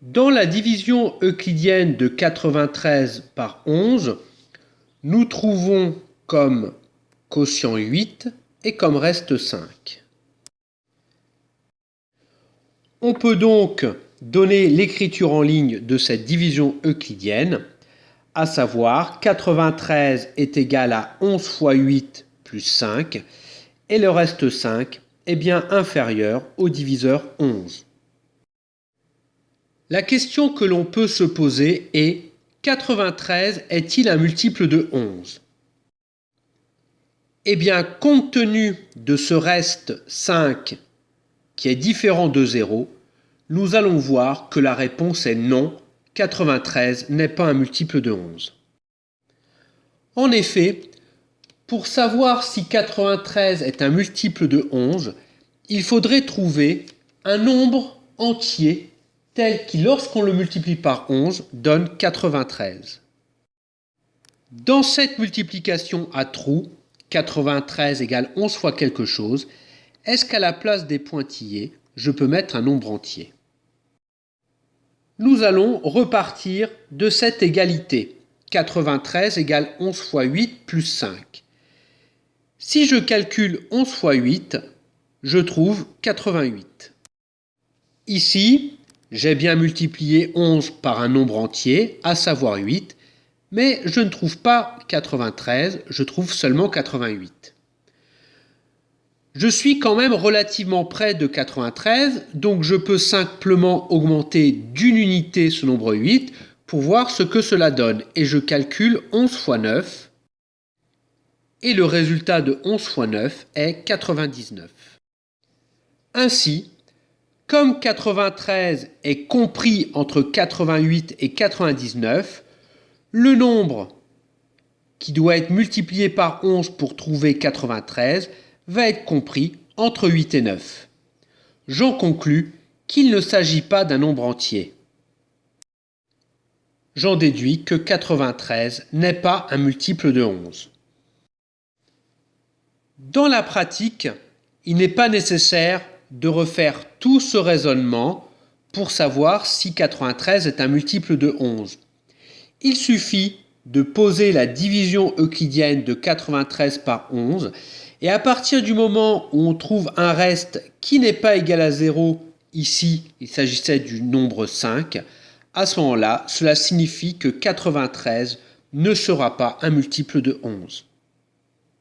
Dans la division euclidienne de 93 par 11, nous trouvons comme quotient 8 et comme reste 5. On peut donc donner l'écriture en ligne de cette division euclidienne, à savoir 93 est égal à 11 fois 8 plus 5, et le reste 5 est bien inférieur au diviseur 11. La question que l'on peut se poser est: 93 est-il un multiple de 11? Eh bien, compte tenu de ce reste 5 qui est différent de 0, nous allons voir que la réponse est non, 93 n'est pas un multiple de 11. En effet, pour savoir si 93 est un multiple de 11, il faudrait trouver un nombre entier tel qui, lorsqu'on le multiplie par 11, donne 93. Dans cette multiplication à trous, 93 égale 11 fois quelque chose, est-ce qu'à la place des pointillés, je peux mettre un nombre entier? Nous allons repartir de cette égalité. 93 égale 11 fois 8 plus 5. Si je calcule 11 fois 8, je trouve 88. Ici, j'ai bien multiplié 11 par un nombre entier, à savoir 8, mais je ne trouve pas 93, je trouve seulement 88. Je suis quand même relativement près de 93, donc je peux simplement augmenter d'une unité ce nombre 8 pour voir ce que cela donne. Et je calcule 11 fois 9, et le résultat de 11 fois 9 est 99. Ainsi, comme 93 est compris entre 88 et 99, le nombre qui doit être multiplié par 11 pour trouver 93 va être compris entre 8 et 9. J'en conclus qu'il ne s'agit pas d'un nombre entier. J'en déduis que 93 n'est pas un multiple de 11. Dans la pratique, il n'est pas nécessaire de refaire tout ce raisonnement pour savoir si 93 est un multiple de 11. Il suffit de poser la division euclidienne de 93 par 11 et à partir du moment où on trouve un reste qui n'est pas égal à 0, ici il s'agissait du nombre 5, à ce moment-là, cela signifie que 93 ne sera pas un multiple de 11.